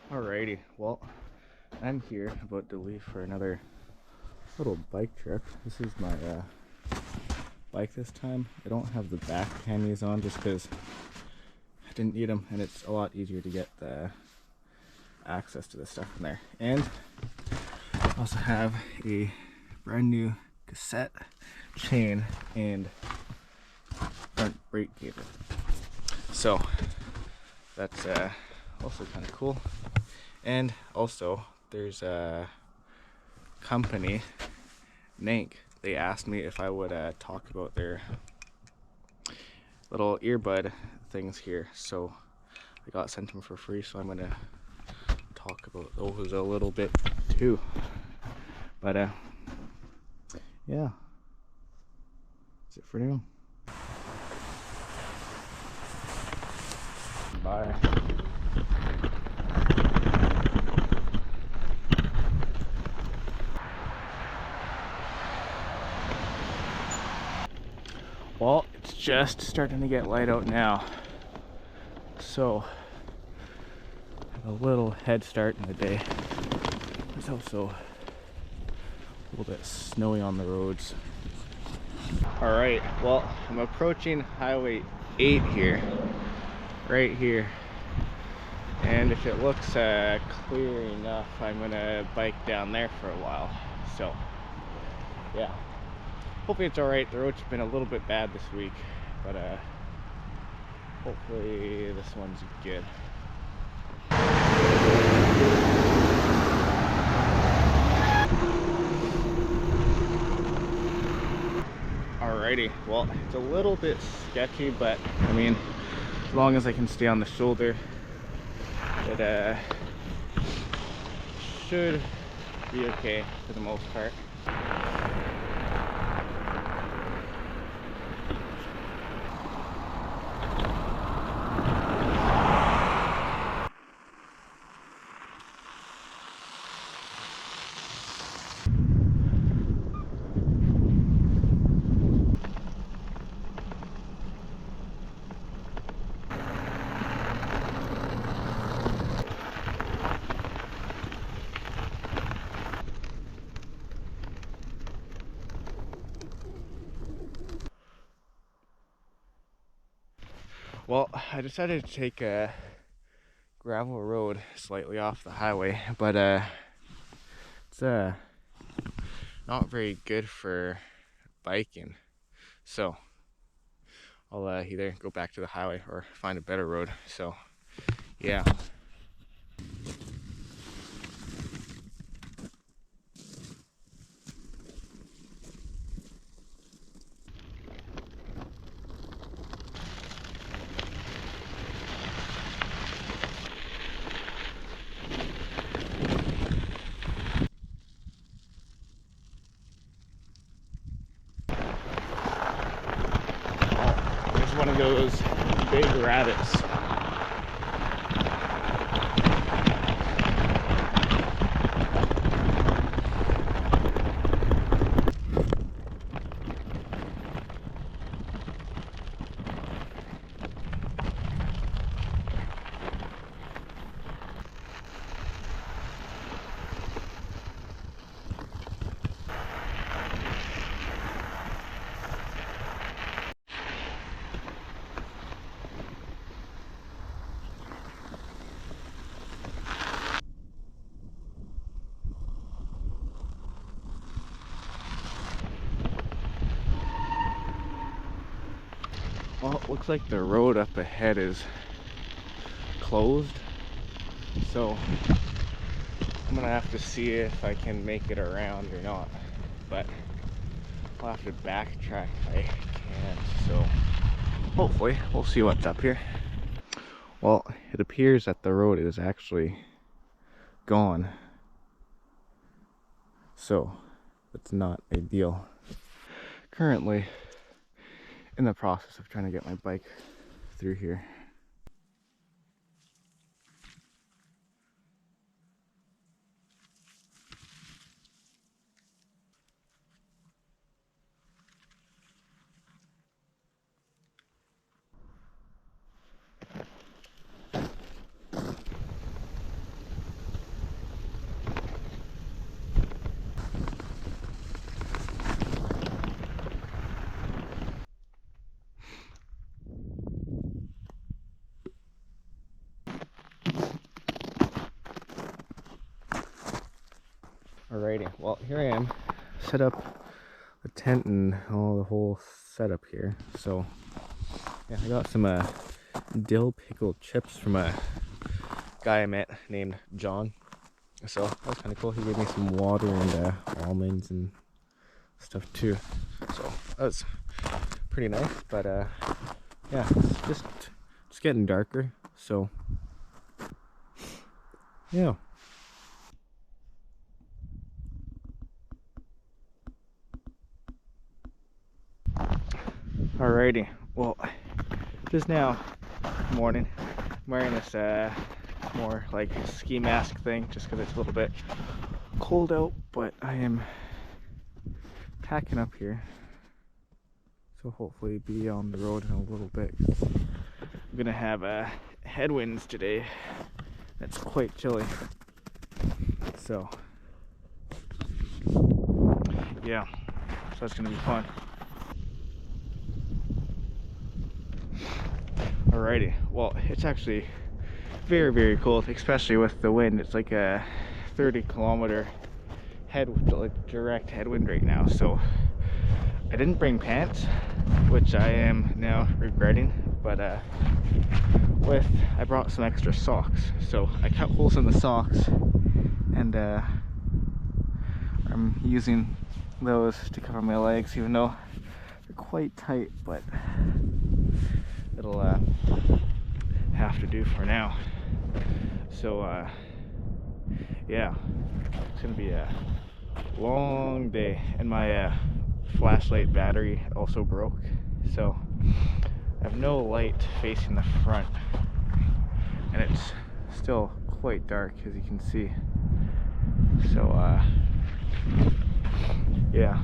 Alrighty, well, I'm here about to leave for another little bike trip. This is my bike this time. I don't have the back pannies on just because I didn't need them, and it's a lot easier to get the access to the stuff in there. And I also have a brand new cassette chain and front brake cable. So that's also kind of cool. And also there's a company, Naenka. They asked me if I would talk about their little earbud things here, so I got sent them for free, so I'm gonna talk about those a little bit too. But yeah, that's it for now. Bye. Well, it's just starting to get light out now, so I have a little head start in the day. There's also a little bit snowy on the roads. Alright, well, I'm approaching Highway 8 here, right here. And if it looks clear enough, I'm gonna bike down there for a while. So, yeah. Hopefully it's alright. The road's been a little bit bad this week, but hopefully this one's good. Alrighty, well, it's a little bit sketchy, but I mean, as long as I can stay on the shoulder, it should be okay for the most part. Well, I decided to take a gravel road slightly off the highway, but it's not very good for biking. So I'll either go back to the highway or find a better road. So yeah. There's one of those big rabbits. Well, it looks like the road up ahead is closed, so I'm gonna have to see if I can make it around or not, but I'll have to backtrack if I can, so hopefully we'll see what's up here. Well, it appears that the road is actually gone, so it's not ideal. Currently in the process of trying to get my bike through here. Alrighty, well here I am, set up a tent and all the whole setup here. So yeah, I got some dill pickled chips from a guy I met named John. So that was kind of cool. He gave me some water and almonds and stuff too. So that was pretty nice. But yeah, it's just getting darker. So yeah. Alrighty, well, just now, morning, I'm wearing this more like ski mask thing just because it's a little bit cold out, but I am packing up here, so hopefully be on the road in a little bit. I'm gonna have headwinds today. It's quite chilly, so yeah, so it's gonna be fun. Alrighty, well, it's actually very, very cold, especially with the wind. It's like a 30-kilometer direct headwind right now. So I didn't bring pants, which I am now regretting. But I brought some extra socks. So I cut holes in the socks, and I'm using those to cover my legs, even though they're quite tight. But it'll have to do for now. So yeah, it's gonna be a long day, and my flashlight battery also broke, so I have no light facing the front, and it's still quite dark, as you can see. So yeah.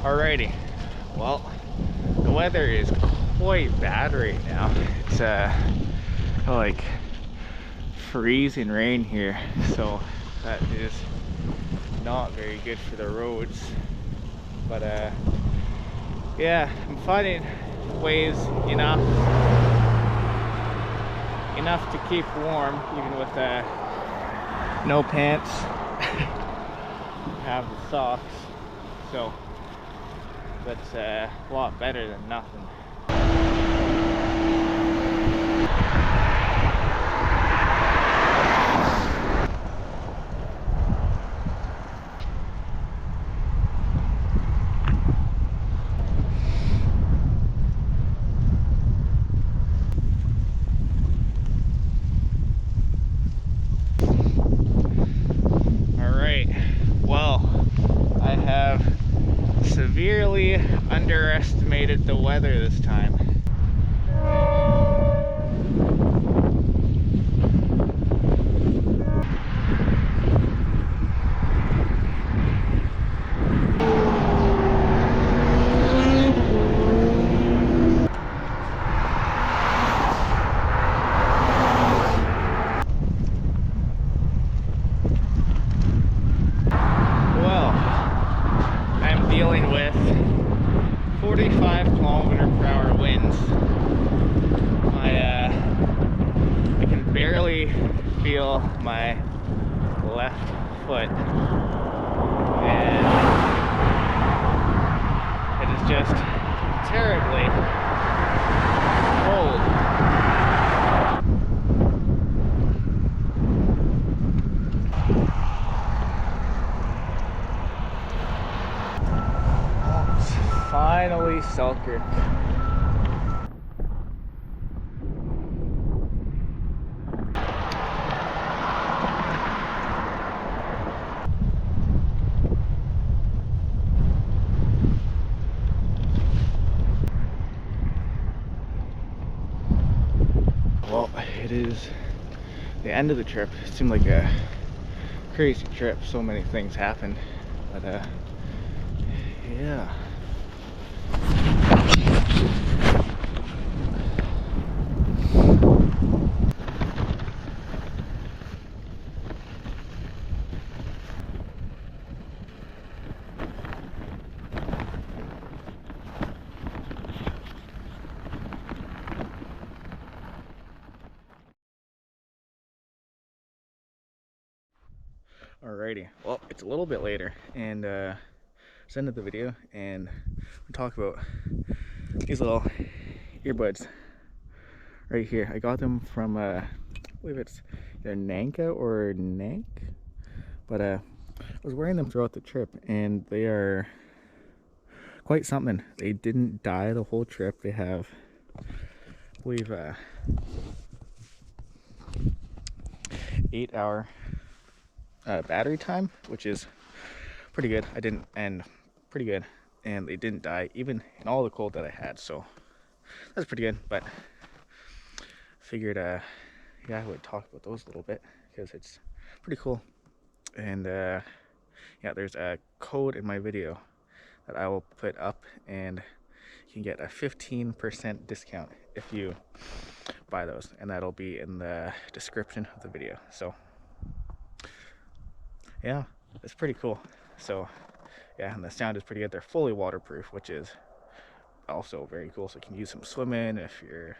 Alrighty, well, the weather is quite bad right now. It's like freezing rain here, so that is not very good for the roads. But yeah, I'm finding ways enough to keep warm, even with no pants. Have the socks, so that's a lot better than nothing. Severely underestimated the weather this time. Dealing with 45-kilometer-per-hour winds. I can barely feel my left foot, and it is just terribly cold. Finally, Selkirk. Well, it is the end of the trip. It seemed like a crazy trip. So many things happened, but yeah. Alrighty, well, it's a little bit later, and it's the end of the video, and we'll talk about these little earbuds right here. I got them from, I believe it's either Naenka or Nank, but I was wearing them throughout the trip, and they are quite something. They didn't die the whole trip. They have, I believe, 8-hour battery time, which is pretty good. Pretty good, and they didn't die even in all the cold that I had, so that's pretty good. But figured yeah, I would talk about those a little bit because it's pretty cool. And yeah, there's a code in my video that I will put up, and you can get a 15% discount if you buy those, and that'll be in the description of the video. So yeah, it's pretty cool. So yeah, and the sound is pretty good. They're fully waterproof, which is also very cool, so you can use them swimming if you're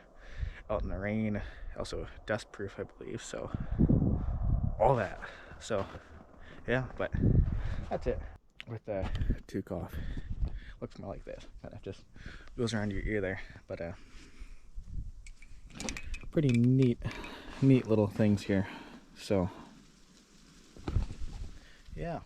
out in the rain. Also dust proof, I believe, so all that. So yeah, but that's it with the toque off. Looks more like this, kind of just goes around your ear there. But pretty neat little things here. So yeah.